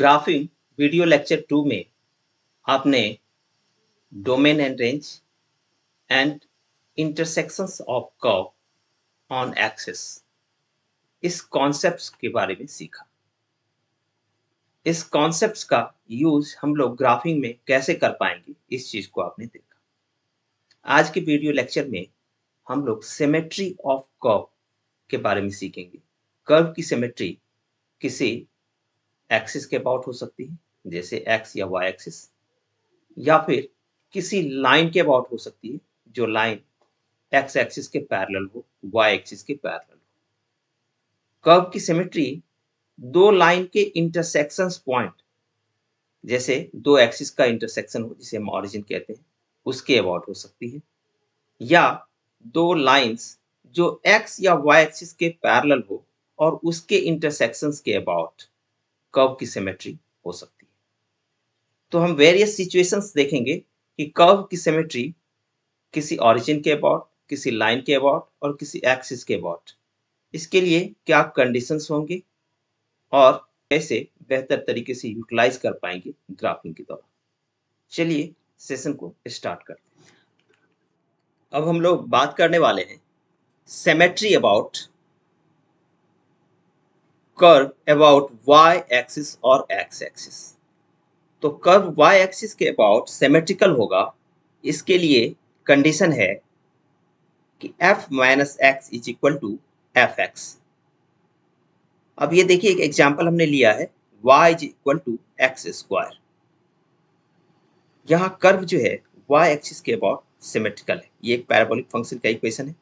Graphic video lecture 2 में आपने domain and range and intersections of curve on axis इस concepts के बारे में सीखा। इस कॉन्सेप्ट्स का यूज हम लोग ग्राफिंग में कैसे कर पाएंगे, इस चीज को आपने देखा। आज के वीडियो लेक्चर में हम लोग सिमेट्री ऑफ कर्व के बारे में सीखेंगे। कर्व की सिमेट्री किसी एक्सिस के अबाउट हो सकती है, जैसे एक्स या वाई एक्सिस, या फिर किसी लाइन के अबाउट हो सकती है जो लाइन एक्स एक्सिस के पैरेलल हो, वाई एक्सिस के पैरेलल हो। कर्व की सिमेट्री दो लाइन के इंटरसेक्शंस पॉइंट, जैसे दो एक्सिस का इंटरसेक्शन हो जिसे हम ऑरिजिन कहते हैं, उसके अबाउट हो सकती है, या दो लाइंस जो एक्स या वाई एक्सिस के पैरेलल हो और उसके इंटरसेक्शंस के अबाउट कर्व की सिमेट्री हो सकती है। तो हम वेरियस सिचुएशंस देखेंगे कि कर्व की सिमेट्री किसी ऑरिजिन के अबाउट, किसी लाइन के अबाउट और किसी एक्सिस के अबाउट, इसके लिए क्या कंडीशंस होंगे और कैसे बेहतर तरीके से यूटिलाइज कर पाएंगे ग्राफिंग के दौरान। चलिए सेशन को स्टार्ट करते हैं। अब हम लोग बात करने वाले हैं symmetry about curve about y axis और एक्स एक्सिस। तो कर्व वाई एक्सिस के अबाउट सिमेट्रिकल होगा, इसके लिए कंडीशन है कि f minus x is equal to f x. अब ये देखिए, एक एग्जाम्पल हमने लिया है y is equal to x square. यहाँ कर्व जो है y एक्सिस के अबाउट सिमेट्रिकल है। ये एक पैराबोलिक फंक्शन का इक्वेशन है।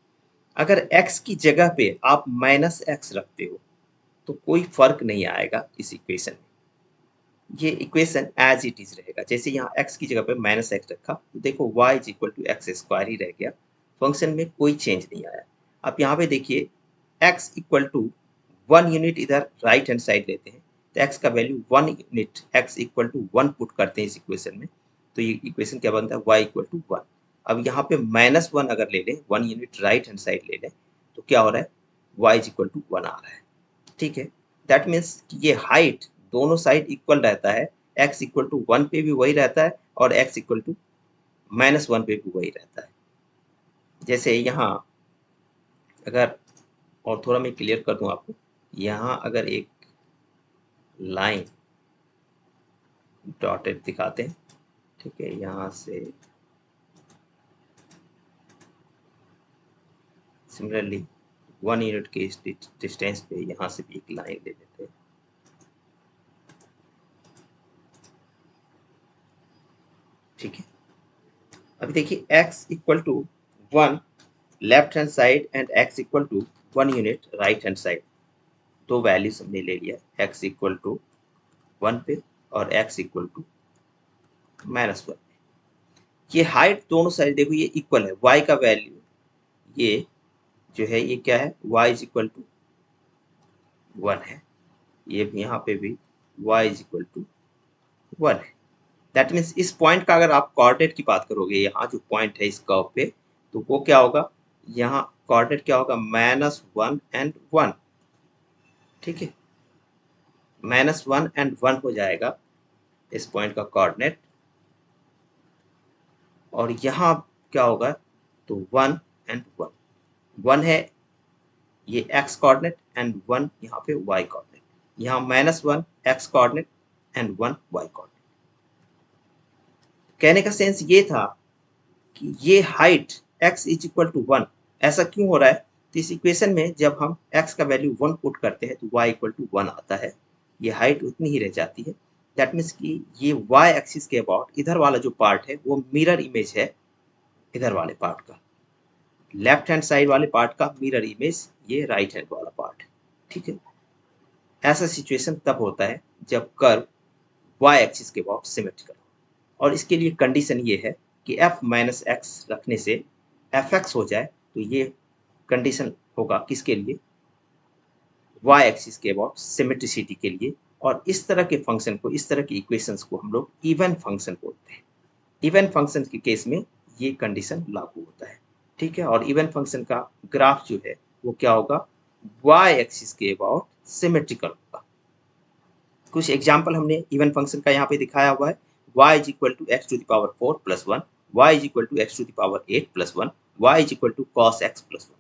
अगर x की जगह पे आप माइनस एक्स रखते हो तो कोई फर्क नहीं आएगा इस इक्वेशन में। ये इक्वेशन एज इट इज रहेगा। जैसे यहाँ x की जगह पे माइनस एक्स रखा तो देखो y is equal to x square ही रह गया, फंक्शन में कोई चेंज नहीं आया। अब यहाँ पे देखिए x इक्वल टू 1 यूनिट इधर राइट हैंड साइड लेते हैं तो x का value 1 unit, x equal to 1 put करते हैं इस इक्वेशन में, तो ये इक्वेशन क्या बनता है, y इक्वल टू 1। अब यहाँ पे -1 अगर ले लें, 1 यूनिट राइट हैंड साइड ले लें तो क्या हो रहा है, y इज इक्वल टू 1 आ रहा है। ठीक है, दैट मीन्स ये हाइट दोनों साइड इक्वल रहता है, x इक्वल टू 1 पे भी वही रहता है और x इक्वल टू -1 पे भी वही रहता है। जैसे यहाँ अगर और थोड़ा मैं क्लियर कर दूं आपको, यहाँ अगर एक लाइन डॉटेड दिखाते हैं, ठीक है, यहाँ से सिमिलरली 1 यूनिट के डिस्टेंस पे यहाँ से भी एक लाइन ले लेते हैं। ठीक है, अभी देखिए x equal to 1 left hand side and x equal to 1 unit right hand side, दो वैल्यूज हमने ले लिया, x इक्वल टू 1 पे और x इक्वल टू -1। ये हाइट दोनों साइड देखो ये इक्वल है, y का वैल्यू ये जो है ये क्या है, y इज इक्वल टू 1 है, ये यहाँ पे भी y इज इक्वल टू 1 है। दैट मीन्स इस पॉइंट का अगर आप कोऑर्डिनेट की बात करोगे, यहाँ जो पॉइंट है इस कर्व पे, तो वो क्या होगा, यहाँ कोऑर्डिनेट क्या होगा, -1 एंड 1। ठीक है, -1 एंड 1 हो जाएगा इस पॉइंट का कोऑर्डिनेट, और यहाँ क्या होगा, तो 1 एंड 1, 1 है ये x कोऑर्डिनेट एंड 1 यहाँ पे y कोऑर्डिनेट, यहाँ -1 x coordinate and 1 y coordinate. कहने का सेंस ये था कि ये height x is equal to 1 ऐसा क्यों हो रहा है, तो इस इक्वेशन में जब हम x का वैल्यू 1 पुट करते हैं तो y इक्वल टू 1 आता है, ये हाइट उतनी ही रह जाती है। दैट मीन्स कि ये y एक्सिस के अबाउट इधर वाला जो पार्ट है वो मिरर इमेज है इधर वाले पार्ट का, लेफ्ट हैंड साइड वाले पार्ट का मिरर इमेज ये राइट हैंड वाला पार्ट है। ठीक है, ऐसा सिचुएशन तब होता है जब कर्व y एक्सिस के अबाउट सिमेट्रिकल हो, और इसके लिए कंडीशन ये है कि f माइनस एक्स रखने से fx हो जाए, तो ये कंडीशन होगा किसके लिए, y एक्सिस के अबाउट सिमेट्रिसिटी के लिए। और इस तरह के फंक्शन को, इस तरह के इक्वेशंस को हम लोग इवन फंक्शन बोलते हैं। इवन फंक्शन के केस में ये कंडीशन लागू होता है। ठीक है, और इवन फंक्शन का ग्राफ जो है वो क्या होगा, y एक्सिस के अबाउट सिमेट्रिकल होगा। कुछ एग्जाम्पल हमने इवन फंक्शन का यहाँ पे दिखाया हुआ है। y is equal to x to the power 4 plus 1, y is equal to x to the power 8 plus 1, y is equal to cos x plus 1।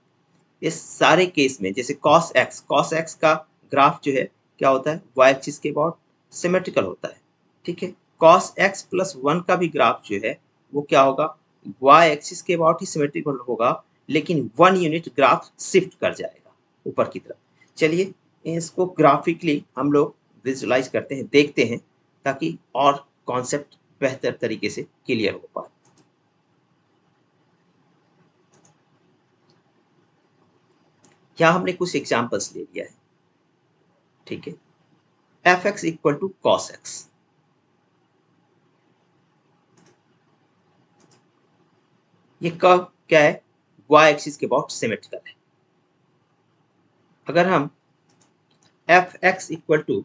इस सारे केस में जैसे cos x का ग्राफ जो है क्या होता है, y एक्सिस के अबाउट सिमेट्रिकल होता है। ठीक है, cos x प्लस 1 का भी ग्राफ जो है वो क्या होगा, y एक्सिस के अबाउट ही सिमेट्रिकल होगा, लेकिन 1 यूनिट ग्राफ शिफ्ट कर जाएगा ऊपर की तरफ। चलिए इसको ग्राफिकली हम लोग विजुलाइज करते हैं, देखते हैं, ताकि और कॉन्सेप्ट बेहतर तरीके से क्लियर हो पाए। यहाँ हमने कुछ एग्जांपल्स ले लिया है। ठीक है, f x equal to cos x, ये कर्व क्या है, y एक्सिस के अबाउट सिमेट्रिकल है। अगर हम एफ एक्स इक्वल टू,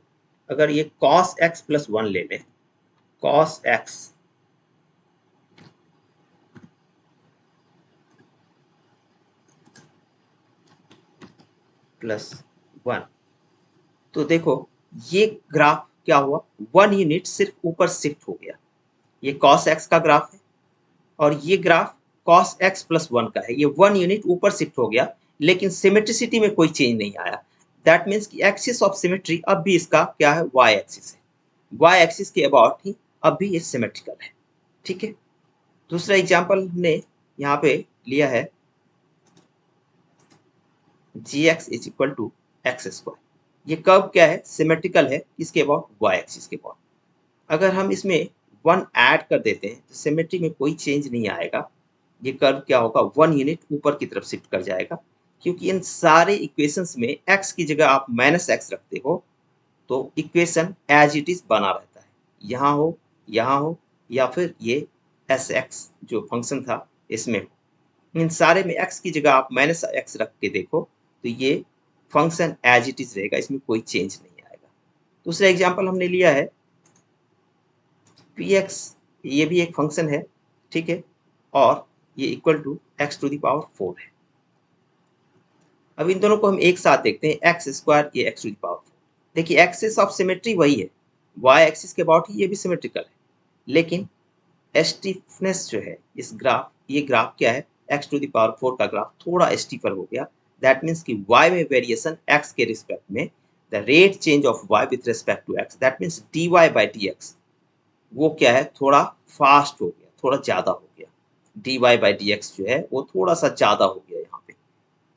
अगर ये cos x प्लस 1 ले लें, cos x प्लस 1, तो देखो ये ग्राफ क्या हुआ, 1 यूनिट सिर्फ ऊपर शिफ्ट हो गया। ये cos x का ग्राफ है और ये ग्राफ cos x प्लस 1 का है। ये 1 यूनिट ऊपर शिफ्ट हो गया, लेकिन सिमेट्रिसिटी में कोई चेंज नहीं आया। दैट मीन्स कि एक्सिस ऑफ सिमेट्री अब भी इसका क्या है, y एक्सिस है। y एक्सिस के अबाउट ही अब भी ये सिमेट्रिकल है। ठीक है, दूसरा एग्जांपल हमने यहाँ पे लिया है, gx is equal to x square. ये कर्व क्या है, सिमेट्रिकल है, इसके अबाउट y एक्सिस के अबाउट। अगर हम इसमें 1 ऐड कर देते हैं तो सिमेट्री में कोई चेंज नहीं आएगा। ये कर्व क्या होगा, 1 यूनिट ऊपर की तरफ शिफ्ट कर जाएगा, क्योंकि इन सारे इक्वेशंस में x की जगह आप माइनस एक्स रखते हो तो इक्वेशन एज इट इज बना रहता है। यहाँ हो या फिर ये एस एक्स जो फंक्शन था इसमें हो, इन सारे में x की जगह आप माइनस एक्स रख के देखो तो ये फंक्शन एज इट इज रहेगा, इसमें कोई चेंज नहीं आएगा। दूसरा एग्जाम्पल हमने लिया है px, ये भी एक फंक्शन है। ठीक है, और ये equal to x to the power 4 है। अब इन दोनों को हम एक साथ देखते हैं, एक्स स्क्वायर ये एक्स टू द पावर 4। देखिए एक्सिस ऑफ सिमेट्री वही है, y एक्सिस के अबाउट ही ये भी सिमेट्रिकल है, लेकिन स्टीफनेस जो है इस ग्राफ, ये ग्राफ क्या है, एक्स टू द पावर 4 का ग्राफ थोड़ा स्टीफर हो गया। दैट मीन्स कि y में वेरिएशन x के रिस्पेक्ट में, the rate change of y with respect to x, that means dy by dx वो क्या है, थोड़ा फास्ट हो गया, थोड़ा ज्यादा हो गया। dy बाई dx जो है वो थोड़ा सा ज्यादा हो गया यहाँ पे।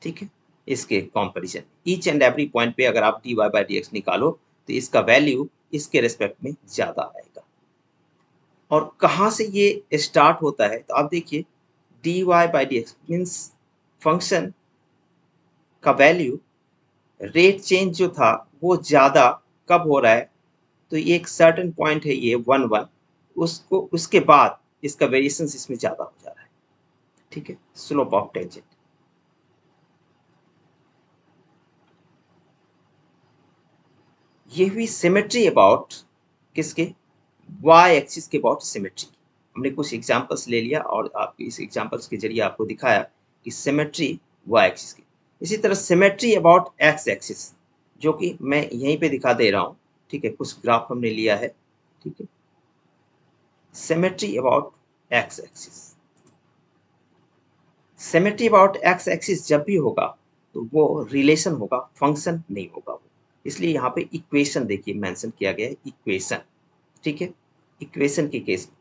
ठीक है, इसके comparison each and every point पे अगर आप dy बाई dx निकालो तो इसका वैल्यू इसके रेस्पेक्ट में ज्यादा आएगा। और कहाँ से ये स्टार्ट होता है, तो आप देखिए dy by dx means function का वैल्यू, रेट चेंज जो था वो ज्यादा कब हो रहा है, तो ये एक सर्टेन पॉइंट है ये 1 उसको, उसके बाद इसका वेरिएशन इसमें ज्यादा हो जा रहा है। ठीक है, स्लोप ऑफ टेंजेंट। ये हुई सिमेट्री अबाउट किसके, y एक्सिस के अबाउट सिमेट्री। हमने कुछ एग्जांपल्स ले लिया और आपके इस एग्जांपल्स के जरिए आपको दिखाया कि सिमेट्री y एक्सिस की। इसी तरह सिमेट्री अबाउट x एक्सिस, जो कि मैं यहीं पे दिखा दे रहा हूँ। ठीक है, कुछ ग्राफ हमने लिया है। ठीक है, symmetry about x axis, symmetry about x axis जब भी होगा तो वो रिलेशन होगा, फंक्शन नहीं होगा वो। इसलिए यहाँ पे इक्वेशन देखिए मेंशन किया गया है, इक्वेशन। ठीक है, इक्वेशन के केस में,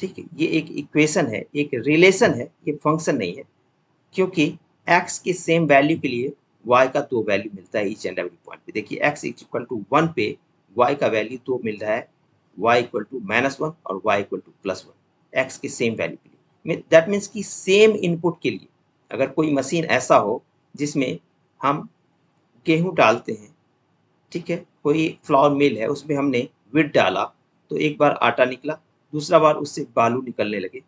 ठीक है, ये एक इक्वेशन है, एक रिलेशन है, ये फंक्शन नहीं है, क्योंकि x की सेम वैल्यू के लिए y का 2 वैल्यू मिलता है ईच एंड एवरी पॉइंट पे। देखिए x इक्वल टू 1 पे y का वैल्यू 2 मिल रहा है, y इक्वल टू -1 और y इक्वल टू +1, x की सेम वैल्यू के लिए। दैट मीन्स कि सेम इनपुट के लिए अगर कोई मशीन ऐसा हो जिसमें हम गेहूं डालते हैं, ठीक है, कोई फ्लावर मिल है उसमें हमने विट डाला तो एक बार आटा निकला, दूसरा बार उससे बालू निकलने लगे,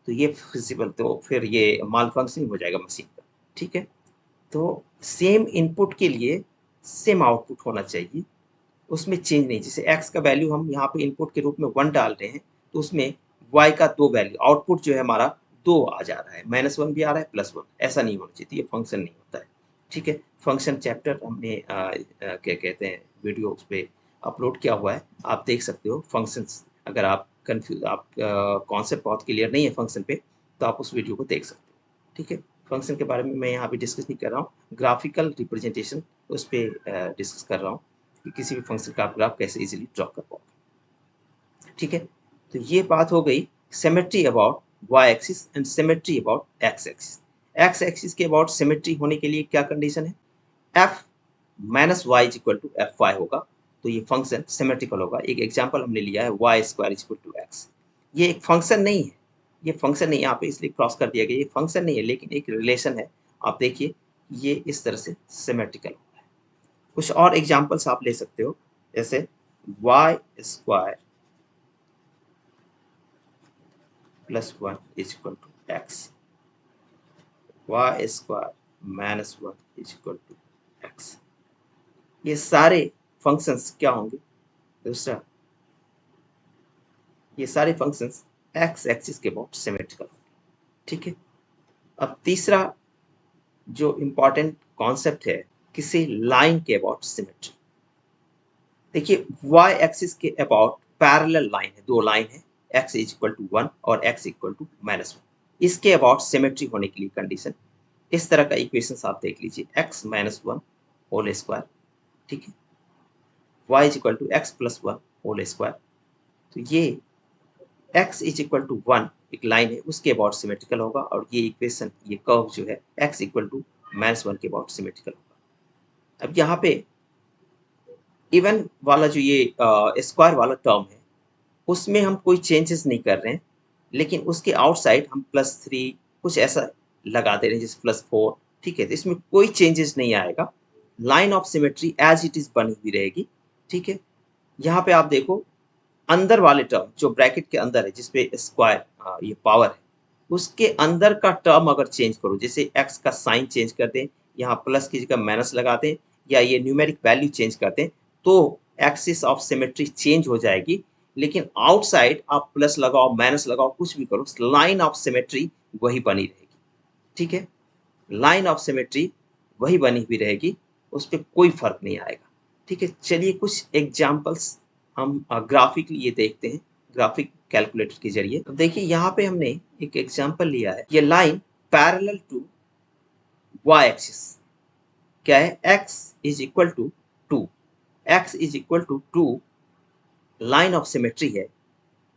तो ये फिजिबल, तो फिर ये माल फंक्शनिंग हो जाएगा मशीन का। ठीक है, तो सेम इनपुट के लिए सेम आउटपुट होना चाहिए, उसमें चेंज नहीं। जैसे x का वैल्यू हम यहाँ पे इनपुट के रूप में 1 डाल रहे हैं तो उसमें y का 2 वैल्यू, आउटपुट जो है हमारा 2 आ जा रहा है, -1 भी आ रहा है, +1, ऐसा नहीं होना चाहिए, ये फंक्शन नहीं होता है। ठीक है, फंक्शन चैप्टर हमने क्या कहते हैं वीडियो उस पर अपलोड किया हुआ है, आप देख सकते हो फंक्शंस। अगर आप कंफ्यूज, आप कॉन्सेप्ट बहुत क्लियर नहीं है फंक्शन पे, तो आप उस वीडियो को देख सकते हो। ठीक है, फंक्शन के बारे में मैं यहाँ पे डिस्कस नहीं कर रहा हूँ, ग्राफिकल रिप्रेजेंटेशन उस पर डिस्कस कर रहा हूँ कि किसी भी फंक्शन का आप ग्राफ कैसे इजीली ड्रॉ कर पाओगे। ठीक है, तो ये बात हो गई symmetry about y axis and symmetry about x axis. X axis के अबाउट सिमेट्री होने के लिए क्या कंडीशन है? F minus y is equal to f y होगा, तो ये फंक्शन सिमेट्रिकल होगा। एक एग्जांपल हमने लिया है y square is equal to x. ये एक फंक्शन नहीं है, ये फंक्शन नहीं, यहाँ पे इसलिए क्रॉस कर दिया गया, ये फंक्शन नहीं है लेकिन एक रिलेशन है। आप देखिए ये इस तरह से सिमेट्रिकल होगा। कुछ और एग्जांपल्स आप ले सकते हो, जैसे y square plus one is equal to x, y square minus one is equal to x. ये सारे फंक्शंस क्या होंगे? दूसरा, ये सारे फंक्शंस एक्स एक्सिस के अबाउट सिमेट्रिकल होंगे। ठीक है, अब तीसरा जो इंपॉर्टेंट कॉन्सेप्ट है किसी लाइन के अबाउट सिमेट्री। देखिए वाई एक्सिस के अबाउट पैरेलल लाइन है, दो लाइन है, x is equal to one और x equal to minus one. इसके अबाउट सिमेट्री होने के लिए कंडीशन इस तरह का इक्वेशन आप देख लीजिए, x minus one whole square, ठीक है, y is equal to x plus one whole square. तो ये x is equal to one एक लाइन है, उसके अबाउट सिमेट्रिकल होगा, और ये इक्वेशन, ये कर्व जो है x equal to minus one के अबाउट सिमेट्रिकल होगा। अब यहाँ पे इवन वाला जो ये स्क्वायर वाला टर्म है उसमें हम कोई चेंजेस नहीं कर रहे हैं, लेकिन उसके आउटसाइड हम प्लस थ्री कुछ ऐसा लगा दे रहे हैं जैसे प्लस फोर। ठीक है, तो इसमें कोई चेंजेस नहीं आएगा, line of symmetry as it is बनी हुई रहेगी। ठीक है, यहाँ पे आप देखो अंदर वाले टर्म जो ब्रैकेट के अंदर है जिसपे स्क्वायर ये पावर है, उसके अंदर का टर्म अगर चेंज करो, जैसे x का साइन चेंज कर दें, यहाँ प्लस की जगह माइनस लगा दें, या ये न्यूमेरिक वैल्यू चेंज कर दें, तो एक्सिस ऑफ सिमेट्री चेंज हो जाएगी। लेकिन आउटसाइड आप प्लस लगाओ माइनस लगाओ कुछ भी करो, लाइन ऑफ सिमेट्री वही बनी रहेगी। ठीक है, लाइन ऑफ सिमेट्री वही बनी हुई रहेगी, उस पर कोई फर्क नहीं आएगा। ठीक है, चलिए कुछ एग्जाम्पल्स हम ग्राफिकली ये देखते हैं, ग्राफिक कैलकुलेटर के जरिए। तो देखिए यहाँ पे हमने एक एग्जाम्पल लिया है, ये line parallel to y axis क्या है, x is equal to two, x is equal to two line of symmetry है।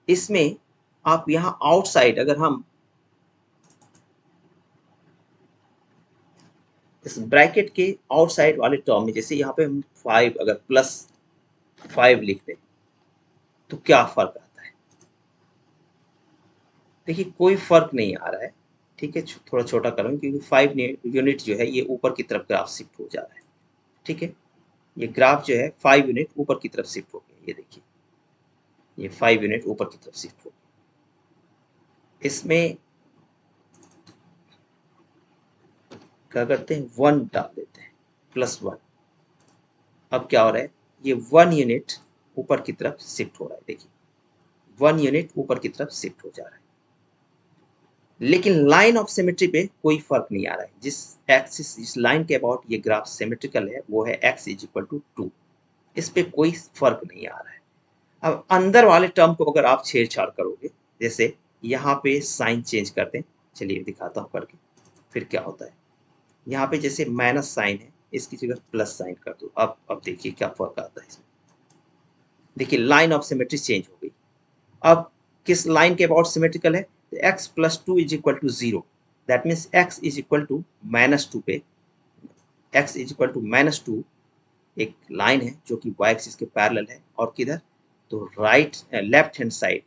इसमें आप यहाँ आउटसाइड अगर हम इस ब्रैकेट के आउटसाइड वाले टर्म में, जैसे यहाँ पे हम फाइव अगर प्लस फाइव लिख दें तो क्या फर्क आता है? देखिए कोई फर्क नहीं आ रहा है। ठीक है, थोड़ा छोटा करूँ क्योंकि 5 यूनिट जो है ये ऊपर की तरफ ग्राफ शिफ्ट हो जा रहा है। ठीक है, ये ग्राफ जो है 5 यूनिट ऊपर की तरफ शिफ्ट हो गया, ये देखिए ये 5 यूनिट ऊपर की तरफ शिफ्ट हो गया। इसमें क्या करते हैं, 1 डाल देते हैं, प्लस 1। अब क्या हो रहा है, ये 1 यूनिट ऊपर की तरफ शिफ्ट हो रहा है, देखिए 1 यूनिट ऊपर की तरफ शिफ्ट हो जा रहा है। लेकिन लाइन ऑफ सिमेट्री पे कोई फर्क नहीं आ रहा है। जिस एक्सिस, जिस लाइन के अबाउट ये ग्राफ सिमेट्रिकल है वो है x is equal to two, इस पे कोई फर्क नहीं आ रहा है। अब अंदर वाले टर्म को अगर आप छेड़छाड़ करोगे, जैसे यहाँ पे साइन चेंज कर दें, चलिए दिखाता हूँ करके फिर क्या होता है। यहाँ पे जैसे माइनस साइन है, इसकी जगह प्लस साइन कर दो, अब देखिए क्या फर्क आता है इसमें। देखिए लाइन ऑफ सिमेट्री चेंज हो गई। अब किस लाइन के अबाउट सिमेट्रिकल है, x plus two is equal to zero, that means x is equal to minus two पे, x is equal to minus two एक लाइन है जो कि y एक्सिस के पैरेलल है, और किधर, तो right left hand side,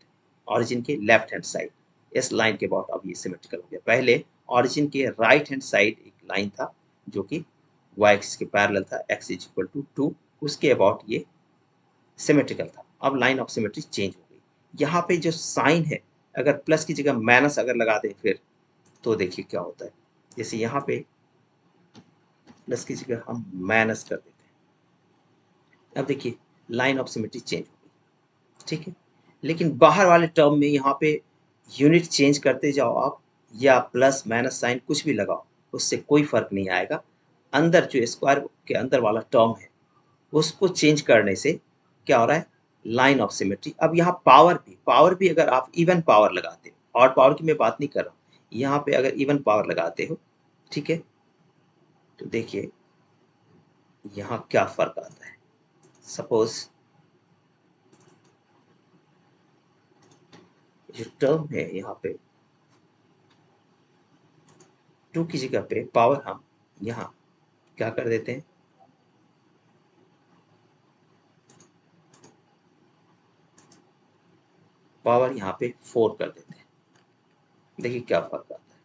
origin के लेफ्ट हैंड साइड, इस लाइन के अबाउट अब ये सिमेट्रिकल हो गया। पहले ऑरिजिन के राइट हैंड साइड एक लाइन था जो कि y एक्सिस के पैरेलल था, x is equal to two, उसके अबाउट ये सिमेट्रिकल था। अब लाइन ऑफ सिमेट्री चेंज हो गई। यहाँ पे जो साइन है अगर प्लस की जगह माइनस अगर लगा दें फिर, तो देखिए क्या होता है, जैसे यहाँ पे प्लस की जगह हम माइनस कर देते हैं, अब देखिए लाइन ऑफ सिमेट्री चेंज हो गई। ठीक है, लेकिन बाहर वाले टर्म में यहाँ पे यूनिट चेंज करते जाओ आप, या प्लस माइनस साइन कुछ भी लगाओ, उससे कोई फर्क नहीं आएगा। अंदर जो स्क्वायर के अंदर वाला टर्म है उसको चेंज करने से क्या हो रहा है, लाइन ऑफ सिमेट्री। अब यहाँ पावर भी अगर आप इवन पावर लगाते हो, ऑड पावर की मैं बात नहीं कर रहा हूँ, यहाँ पे अगर इवन पावर लगाते हो, ठीक है, तो देखिए यहाँ क्या फर्क आता है। सपोज जो टर्म है यहाँ पे 2 की जगह पे पावर हम यहाँ क्या कर देते हैं, पावर यहाँ पे 4 कर देते हैं। देखिए क्या फर्क आता है,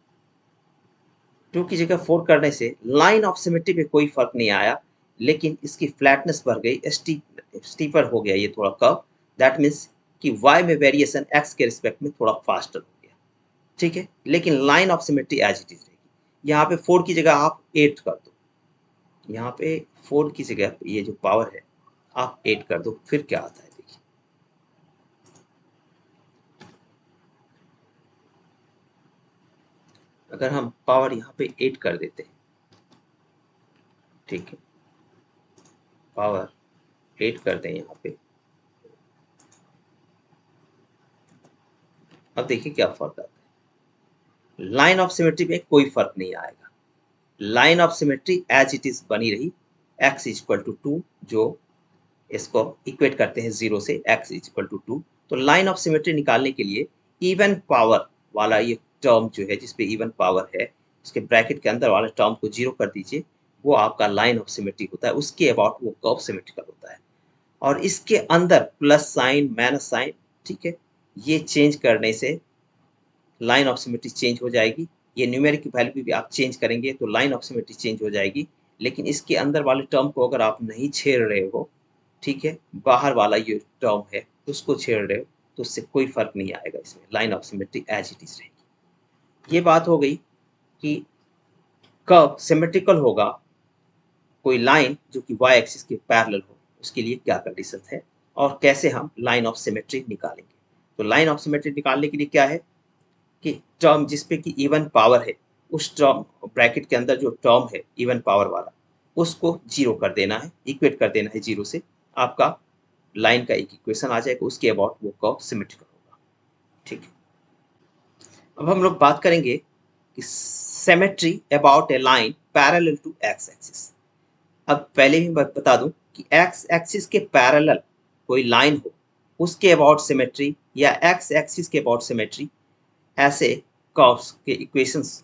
2 की जगह 4 करने से लाइन ऑफ सिमेट्री पे कोई फर्क नहीं आया, लेकिन इसकी फ्लैटनेस बढ़ गई, स्टीपर हो गया ये थोड़ा कर्व। दैट मीन्स कि y में वेरिएशन x के रिस्पेक्ट में थोड़ा फास्टर हो गया, ठीक है, लेकिन line of symmetry as it is रहेगी। यहाँ पे 4 की जगह आप 8 कर दो, यहाँ पे 4 की जगह ये जो पावर है आप 8 कर दो, फिर क्या आता है देखिए, अगर हम पावर यहाँ पे 8 कर देते हैं, ठीक है, पावर 8 करते हैं यहाँ पे, अब देखिए क्या फर्क आता है। लाइन ऑफ सिमेट्री में कोई फर्क नहीं आएगा, line of symmetry as it is बनी रही, x इक्वल टू 2, जो इसको इक्वेट करते हैं 0 से, x इक्वल टू 2। तो लाइन ऑफ सिमेट्री निकालने के लिए इवन पावर वाला ये टर्म जो है, जिसपे इवन पावर है, उसके ब्रैकेट के अंदर वाले टर्म को 0 कर दीजिए, वो आपका लाइन ऑफ सिमेट्री होता है, उसके अबाउट वो कर्व सिमेट्रिकल होता है। और इसके अंदर प्लस साइन माइनस साइन, ठीक है, ये चेंज करने से लाइन ऑफ सिमेट्री चेंज हो जाएगी। ये न्यूमेरिक वैल्यू भी आप चेंज करेंगे तो लाइन ऑफ सिमेट्री चेंज हो जाएगी। लेकिन इसके अंदर वाले टर्म को अगर आप नहीं छेड़ रहे हो, ठीक है, बाहर वाला ये टर्म है उसको छेड़ रहे हो, तो उससे कोई फर्क नहीं आएगा, इसमें line of symmetry as it is रहेगी। ये बात हो गई कि कब सिमेट्रिकल होगा कोई लाइन जो कि y एक्सिस के पैरेलल हो, उसके लिए क्या कंडीशन है और कैसे हम लाइन ऑफ सिमेट्री निकालेंगे। तो लाइन ऑफ सिमेट्री निकालने के लिए क्या है कि टर्म जिसपे कि इवन पावर है, उस टर्म ब्रैकेट के अंदर जो टर्म है इवन पावर वाला, उसको 0 कर देना है, इक्वेट कर देना है 0 से, आपका लाइन का एक इक्वेशन आ जाएगा, उसके अबाउट वो कर्व सिमेट्रिकल होगा, ठीक है। अब हम लोग बात करेंगे कि symmetry about a line parallel to x axis. अब पहले ही मैं बता दूं कि एक्स एक्सिस के पैरेलल कोई लाइन हो, उसके अबाउट सिमेट्री या एक्स एक्सिस के अबाउट सिमेट्री, ऐसे कर्व्स के इक्वेशंस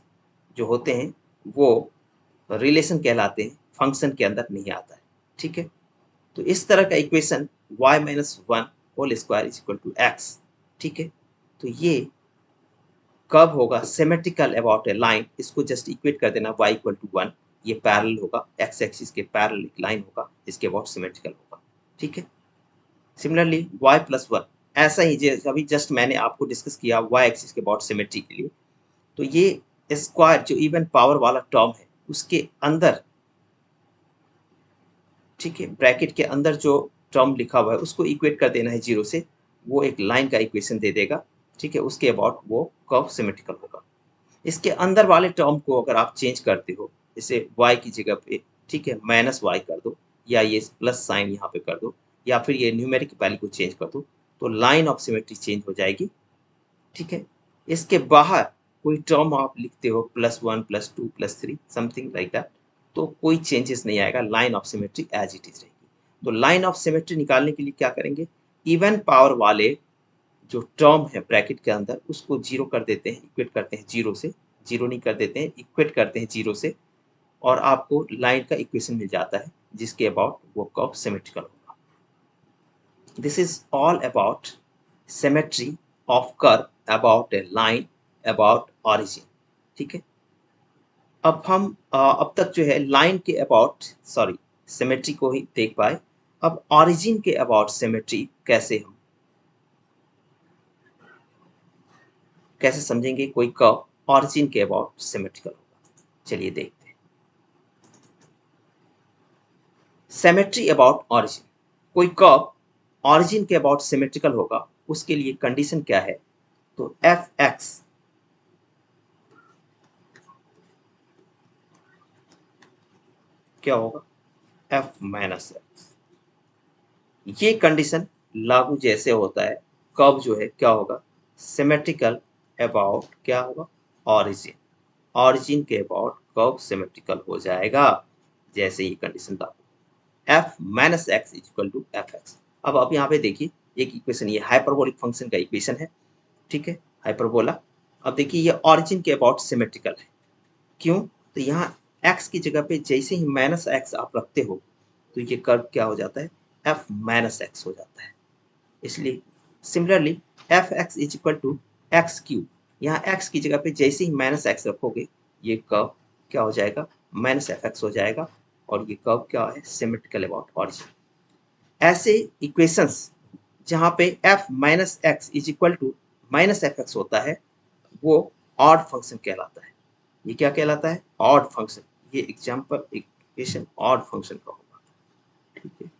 जो होते हैं वो रिलेशन कहलाते हैं, फंक्शन के अंदर नहीं आता है, ठीक है। तो इस तरह का equation y minus one whole square is equal to x, ठीक है। तो ये कब होगा सिमेट्रिकल अबाउट ए लाइन, इसको जस्ट इक्वेट कर देना y इक्वल टू 1, ये पैरेलल होगा, एक्स एक्सिस के पैरेलल एक लाइन होगा, इसके अबाउट सिमेट्रिकल होगा, ठीक है। सिमिलरली y प्लस वन, ऐसा ही जैसे अभी जस्ट मैंने आपको डिस्कस किया y एक्सिस के अबाउट सिमेट्री के लिए, तो ये स्क्वायर जो इवन पावर वाला टर्म है उसके अंदर, ठीक है, ब्रैकेट के अंदर जो टर्म लिखा हुआ है उसको इक्वेट कर देना है 0 से, वो एक लाइन का इक्वेशन दे देगा, ठीक है, उसके अबाउट वो कर्व सिमेट्रिकल होगा। इसके अंदर वाले टर्म को अगर आप चेंज करते हो, जैसे y की जगह पे, ठीक है, माइनस वाई कर दो, या ये प्लस साइन यहाँ पे कर दो, या फिर ये न्यूमेरिक वैल्यू को चेंज कर दो, तो लाइन ऑफ सिमेट्री चेंज हो जाएगी, ठीक है। इसके बाहर कोई टर्म आप लिखते हो +1 +2 +3 समथिंग लाइक दैट, तो कोई चेंजेस नहीं आएगा, line of symmetry as it is रहेगी। तो लाइन ऑफ सिमेट्री निकालने के लिए क्या करेंगे, इवन पावर वाले जो टर्म है ब्रैकेट के अंदर उसको 0 कर देते हैं, इक्वेट करते हैं 0 से, 0 नहीं कर देते हैं, इक्वेट करते हैं 0 से, और आपको लाइन का इक्वेशन मिल जाता है जिसके अबाउट वो कर्व सिमेट्रिकल होगा। This is all about symmetry of curve about a line about origin, ठीक है। अब हम अब तक जो है लाइन के अबाउट, सॉरी, सिमेट्री को ही देख पाए। अब ऑरिजिन के अबाउट सिमेट्री कैसे समझेंगे, कोई कर्व ऑरिजिन के अबाउट सिमेट्रिकल होगा, चलिए देखते हैं। सिमेट्री अबाउट ऑरिजिन, कोई कर्व ऑरिजिन के अबाउट सिमेट्रिकल होगा, उसके लिए कंडीशन क्या है, तो एफ एक्स क्या होगा, एफ माइनस एक्स, ये कंडीशन लागू जैसे होता है, कर्व जो है क्या होगा, सिमेट्रिकल अबाउट क्या होगा, ऑरिजिन। ऑरिजिन के अबाउट कर्व सिमेट्रिकल हो जाएगा जैसे ये कंडीशन लागू। F minus x is equal to f x. अब यहाँ पे देखिए एक इक्वेशन, ये हाइपरबोलिक फंक्शन का इक्वेशन है, ठीक है, हाइपरबोला। अब देखिए ये ऑरिजिन के अबाउट सिमेट्रिकल है, क्यों, तो यहाँ x की जगह पे जैसे ही माइनस एक्स आप रखते हो तो ये कर्व क्या हो जाता है, f माइनस एक्स हो जाता है। इसलिए similarly f x is equal to x cube, यहाँ x की जगह पे जैसे ही माइनस एक्स रखोगे ये कर्व क्या हो जाएगा, माइनस एफ एक्स हो जाएगा, और ये कर्व क्या है, सिमेट्रिकल अबाउट ऑरिजिन। ऐसे इक्वेशंस जहाँ पे f minus x is equal to minus f x होता है वो ऑड फंक्शन कहलाता है। ये क्या कहलाता है, ऑड फंक्शन। ये एग्जांपल इक्वेशन ऑड फंक्शन का होगा, ठीक है।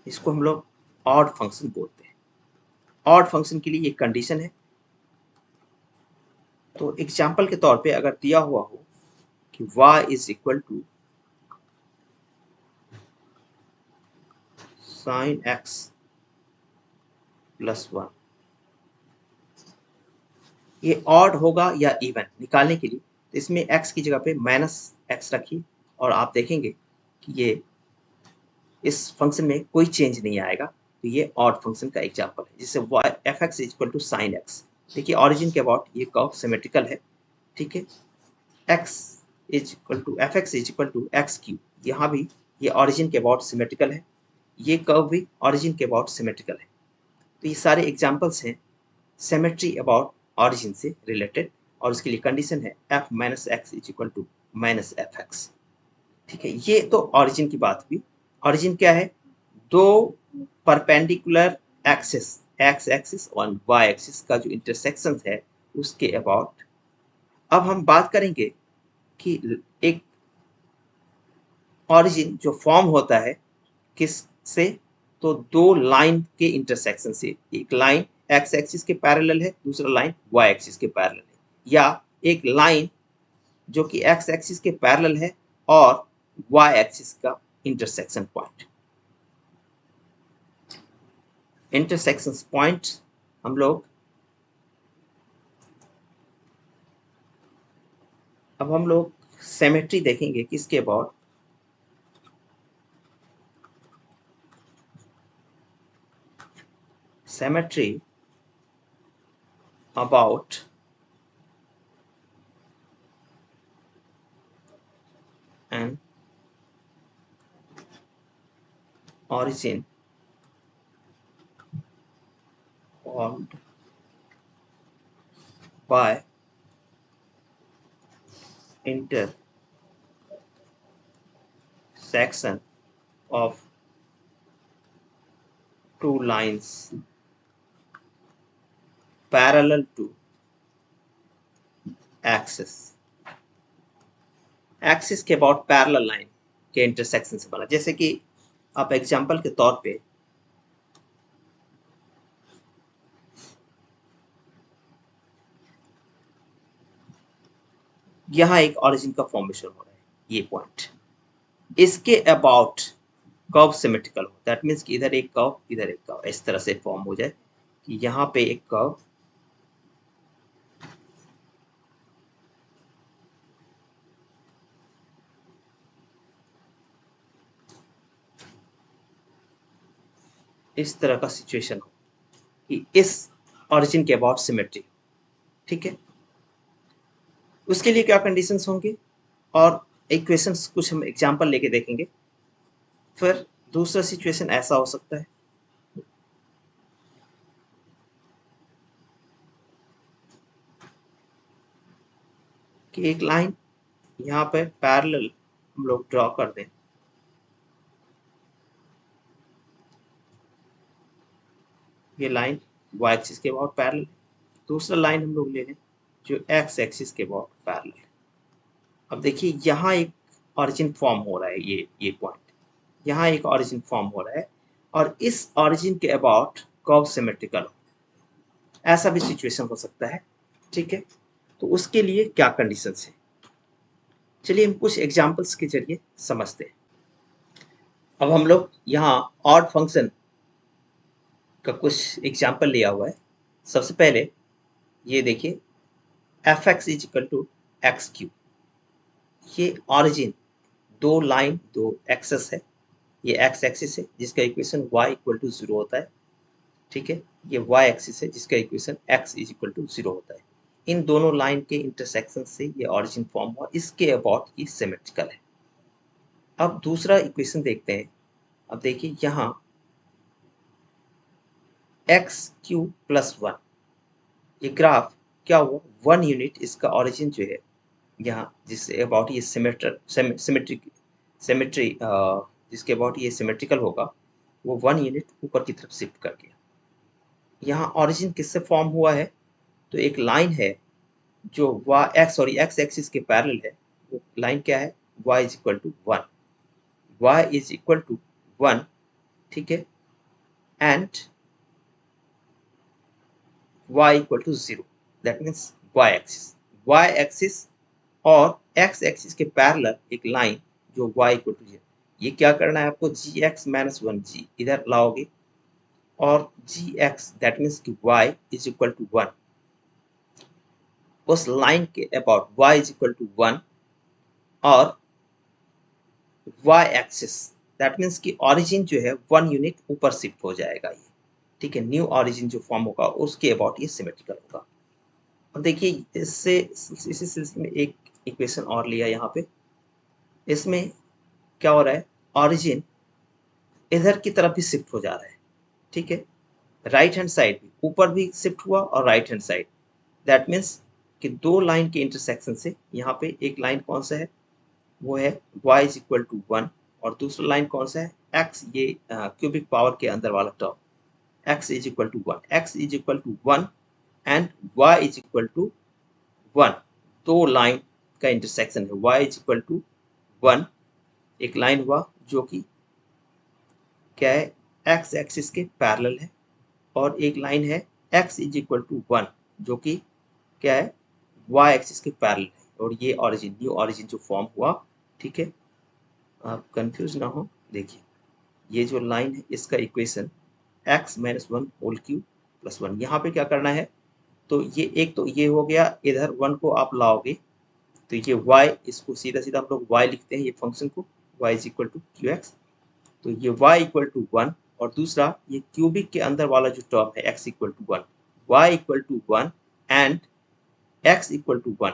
इसको हम लोग ऑड फंक्शन बोलते हैं। ऑड फंक्शन के लिए ये कंडीशन है। तो एग्जांपल के तौर पे अगर दिया हुआ हो कि y is equal to sine x plus one, ये ऑड होगा या इवन निकालने के लिए तो इसमें x की जगह पे माइनस एक्स रखिए, और आप देखेंगे कि ये इस फंक्शन में कोई चेंज नहीं आएगा। तो ये ऑड फंक्शन का एग्जांपल है, जिससे f x is equal to sine x. देखिए ऑरिजिन के अबाउट ये कर्व सिमेट्रिकल है, ठीक है। X is equal to f x is equal to x cube, यहाँ भी ये ऑरिजिन के अबाउट सिमेट्रिकल है, ये कर्व भी ऑरिजिन के अबाउट सिमेट्रिकल है। तो ये सारे एग्जाम्पल्स हैं सिमेट्री अबाउट ऑरिजिन से रिलेटेड, और उसके लिए कंडीशन है f minus x is equal to minus f x, ठीक है। ये तो ऑरिजिन की बात हुई। ऑरिजिन क्या है, दो परपेंडिकुलर एक्सिस, एक्स एक्सिस और वाई एक्सिस का जो इंटरसेक्शन है उसके अबाउट। अब हम बात करेंगे कि एक ऑरिजिन जो फॉर्म होता है किस से, तो दो लाइन के इंटरसेक्शन से। एक लाइन एक्स एक्सिस के पैरेलल है, दूसरा लाइन वाई एक्सिस के पैरेलल है, या एक लाइन जो कि एक्स एक्सिस के पैरेलल है और वाई एक्सिस का इंटरसेक्शन पॉइंट। इंटरसेक्शन पॉइंट हम लोग, अब हम लोग सिमेट्री देखेंगे किसके about, symmetry about an origin formed by intersection of two lines parallel to axis। Axis के अबाउट पैरेलल लाइन के इंटरसेक्शन से बना। जैसे कि आप एग्जांपल के तौर पे यहाँ एक ऑरिजिन का फॉर्मेशन हो रहा है, ये पॉइंट, इसके अबाउट कर्व सिमेट्रिकल हो, दैट मीन्स कि इधर एक कर्व इधर एक कर्व इस तरह से फॉर्म हो जाए कि यहाँ पे एक कर्व इस तरह का सिचुएशन हो कि इस ऑरिजिन के अबाउट सिमेट्री, ठीक है। उसके लिए क्या कंडीशंस होंगे और इक्वेशंस कुछ हम एग्जांपल लेके देखेंगे। फिर दूसरा सिचुएशन ऐसा हो सकता है कि एक लाइन यहाँ पे पैरेलल हम लोग ड्रॉ कर दें, ये लाइन y एक्सिस के अबाउट पैरेलल है, दूसरा लाइन हम लोग ले लें जो x एक्सिस के अबाउट पैरेलल है। अब देखिए यहाँ एक ऑरिजिन फॉर्म हो रहा है, ये पॉइंट, यहाँ एक ऑरिजिन फॉर्म हो रहा है और इस ऑरिजिन के अबाउट कर्व सिमेट्रिकल हो, ऐसा भी सिचुएशन हो सकता है, ठीक है। तो उसके लिए क्या कंडीशंस है, चलिए हम कुछ एग्जाम्पल्स के जरिए समझते हैं। अब हम लोग यहाँ ऑड फंक्शन का कुछ एग्जाम्पल लिया हुआ है। सबसे पहले ये देखिए f x is equal to x cube, ये ऑरिजिन दो लाइन दो एक्सेस है, ये एक्स एक्सिस है जिसका इक्वेशन y इक्वल टू 0 होता है, ठीक है। ये y एक्सिस है जिसका equation x is equal to 0 होता है। इन दोनों लाइन के इंटरसेक्शन से ये ऑरिजिन फॉर्म हुआ, इसके अबाउट ये सिमेट्रिकल है। अब दूसरा इक्वेशन देखते हैं। अब देखिए यहाँ एक्स क्यू प्लस वन, ये ग्राफ क्या हुआ, 1 यूनिट इसका ऑरिजिन जो है यहाँ जिससे अबाउट ये सिमेट्री जिसके अबाउट ये सिमेट्रिकल होगा, वो 1 यूनिट ऊपर की तरफ शिफ्ट कर गया। यहाँ ऑरिजिन किससे फॉर्म हुआ है, तो एक लाइन है जो एक्स एक्सिस के पैरेलल है। वो लाइन क्या है, y is equal to 1, y is equal to 1, ठीक है, and y equal to 0, that means y axis और x एक्सिस के पैरेलल एक लाइन जो y इक्वल टू 0। ये क्या करना है आपको, gx माइनस 1g इधर लाओगे और gx दैट मीन्स कि y इज इक्वल टू 1, उस लाइन के about y is equal to 1 और y एक्सिस दैट मीन्स कि ऑरिजिन जो है 1 यूनिट ऊपर शिफ्ट हो जाएगा ये, ठीक है। न्यू ऑरिजिन जो फॉर्म होगा उसके अबाउट ये सिमेट्रिकल होगा। अब देखिए इससे इसी सिलसिले में एक इक्वेशन और लिया यहाँ पे। इसमें क्या हो रहा है, ऑरिजिन इधर की तरफ भी शिफ्ट हो जा रहा है, ठीक है। राइट हैंड साइड भी ऊपर भी शिफ्ट हुआ और right hand side, that means कि दो लाइन के इंटरसेक्शन से यहाँ पे एक लाइन कौन सा है, वो है y इज इक्वल टू 1 और दूसरा लाइन कौन सा है, x, ये क्यूबिक पावर के अंदर वाला term x is equal to 1, x is equal to 1 and y is equal to 1। दो लाइन का इंटरसेक्शन है, y इज इक्वल टू 1 एक लाइन हुआ जो कि क्या है, x एक्सिस के पैरेलल है, और एक लाइन है x इज इक्वल टू 1 जो कि क्या है, y एक्सिस के पैरेलल है, और ये ऑरिजिन न्यू ऑरिजिन जो फॉर्म हुआ, ठीक है। आप कंफ्यूज ना हो, देखिए ये जो लाइन है इसका equation x minus 1 whole cube plus 1, यहाँ पे क्या करना है, तो ये एक तो ये हो गया, इधर 1 को आप लाओगे तो ये y, इसको सीधा सीधा हम लोग y लिखते हैं ये फंक्शन को, y is equal to cube x, तो ये y इक्वल टू 1 और दूसरा ये क्यूबिक के अंदर वाला जो टर्म है x equal to 1, y equal to 1 and x equal to 1,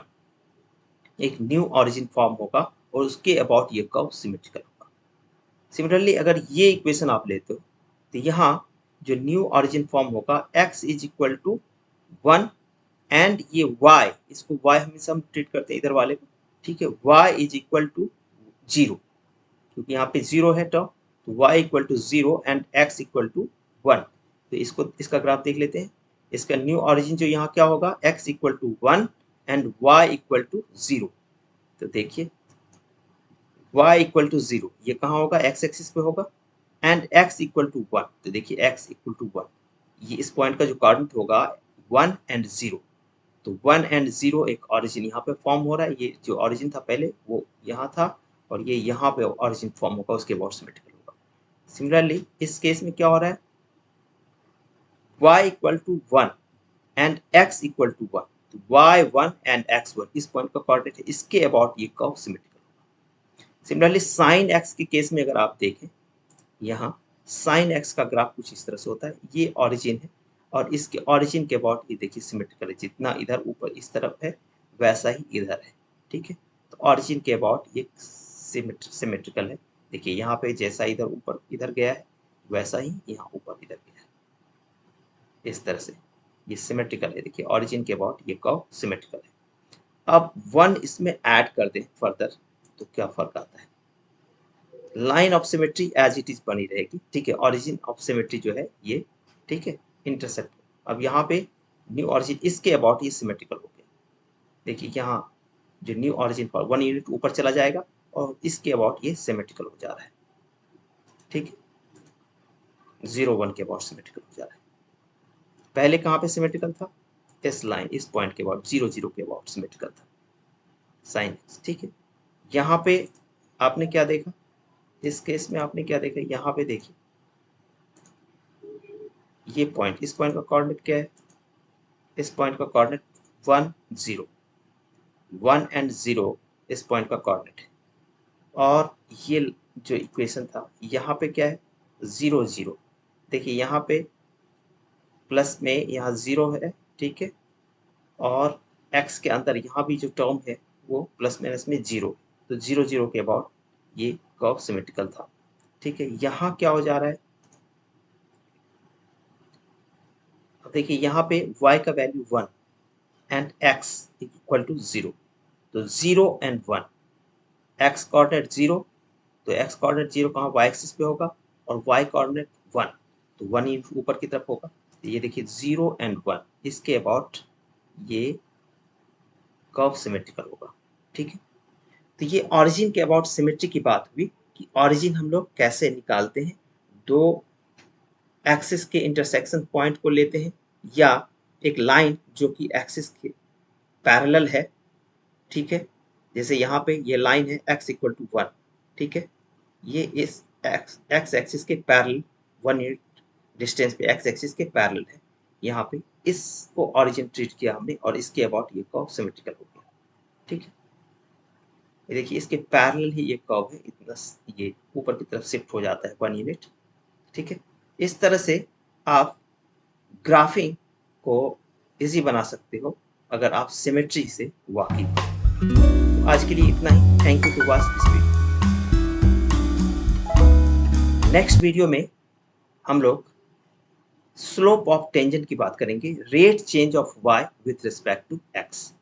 एक न्यू ऑरिजिन फॉर्म होगा और उसके अबाउट ये कर्व सिमेट्रिकल होगा। सिमिलरली अगर ये इक्वेशन आप लेते हो तो यहाँ जो न्यू ऑरिजिन फॉर्म होगा x is equal to 1 and ये y, इसको y हमेशा हम ट्रीट करते हैं इधर वाले को, ठीक है, y इज इक्वल टू 0 क्योंकि यहाँ पे 0 है टर्म, तो y equal to 0 and x equal to 1। तो इसको इसका ग्राफ देख लेते हैं। इसका न्यू ऑरिजिन जो यहाँ क्या होगा, x equal to 1 and y equal to 0। तो देखिए y इक्वल टू 0 ये कहाँ होगा, x एक्सिस पे होगा, एंड x इक्वल टू 1, तो देखिए x इक्वल टू 1, ये इस पॉइंट का जो कोऑर्डिनेट होगा 1 एंड 0, तो 1 एंड 0 एक ऑरिजिन यहाँ पे फॉर्म हो रहा है। ये जो ऑरिजिन था पहले वो यहाँ था और ये यहाँ पे ऑरिजिन फॉर्म होगा, उसके बाद सिमेट्रिकल होगा। सिमिलरली इस केस में क्या हो रहा है, y equal to 1 and x equal to 1, तो y 1 एंड x 1 इस पॉइंट का कोऑर्डिनेट है, इसके अबाउट ये कर्व सिमेट्रिकल होगा। सिमिलरली साइन x के केस में अगर आप देखें, यहाँ साइन x का ग्राफ कुछ इस तरह से होता है, ये ऑरिजिन है और इसके ऑरिजिन के अबाउट ये देखिए सिमेट्रिकल है, जितना इधर ऊपर इस तरफ है वैसा ही इधर है, ठीक है। तो ऑरिजिन के अबाउट ये सिमेट्रिकल है। देखिए यहाँ पे जैसा इधर ऊपर इधर गया है वैसा ही यहाँ ऊपर इधर गया है, इस तरह से ये सिमेट्रिकल है। देखिए ऑरिजिन के अबाउट ये कर्व सिमेट्रिकल है। अब 1 इसमें ऐड कर दें फर्दर तो क्या फर्क आता है, line of symmetry as it is बनी रहेगी, ठीक है। ऑरिजिन ऑफ सिमेट्री जो है ये, ठीक है, इंटरसेप्ट। अब यहाँ पे न्यू ऑरिजिन इसके अबाउट ये सिमेट्रिकल हो गया। देखिए यहाँ जो न्यू ऑरिजिन पर 1 यूनिट ऊपर चला जाएगा और इसके अबाउट ये सिमेट्रिकल हो जा रहा है, ठीक है, 0 1 के अबाउट सिमेट्रिकल हो जा रहा है। पहले कहाँ पे सिमेट्रिकल था, इस लाइन इस पॉइंट के अबाउट 0 0 के अबाउट सिमेट्रिकल था साइन, ठीक है। यहाँ पे आपने क्या देखा, इस केस में आपने क्या देखा, यहाँ पे देखिए ये पॉइंट, इस पॉइंट का कोऑर्डिनेट क्या है, इस पॉइंट का कोऑर्डिनेट 1 0, 1 एंड 0 इस पॉइंट का कोऑर्डिनेट है। और ये जो इक्वेशन था यहाँ पे क्या है, 0 0। देखिए यहाँ पे प्लस में यहाँ 0 है, ठीक है, और x के अंदर यहाँ भी जो टर्म है वो प्लस माइनस में 0, तो 0 0 के अबाउट ये कर्व सिमेट्रिकल था, ठीक है। यहाँ क्या हो जा रहा है, अब देखिए यहाँ पे y का value 1 and x equal to 0, तो 0 एंड 1, x कोऑर्डिनेट 0, तो x कोऑर्डिनेट 0 कहाँ, y एक्सिस पे होगा, और y कोऑर्डिनेट 1, तो 1 ही ऊपर की तरफ होगा। तो ये देखिए 0 एंड 1 इसके अबाउट ये कर्व सिमेट्रिकल होगा, ठीक है। तो ये ऑरिजिन के अबाउट सिमेट्री की बात हुई कि ऑरिजिन हम लोग कैसे निकालते हैं, दो एक्सिस के इंटरसेक्शन पॉइंट को लेते हैं या एक लाइन जो कि एक्सिस के पैरेलल है, ठीक है। जैसे यहाँ पे ये लाइन है x इक्वल टू 1, ठीक है, ये इस x एक्सिस के पैरेलल 1 यूनिट डिस्टेंस पे x एक्सिस के पैरेलल है, यहाँ पे इसको ऑरिजिन ट्रीट किया हमने और इसके अबाउट ये कर्व सिमेट्रिकल हो गया, ठीक है। ये देखिए इसके पैरेलल ही ये कर्व है, इतना ये ऊपर की तरफ शिफ्ट हो जाता है 1 यूनिट, ठीक है। इस तरह से आप ग्राफिंग को इजी बना सकते हो अगर आप सिमेट्री से वाकिफ हो। आज के लिए इतना ही, thank you to watch this video. Next video में हम लोग स्लोप ऑफ टेंजेंट की बात करेंगे, rate change of y with respect to x।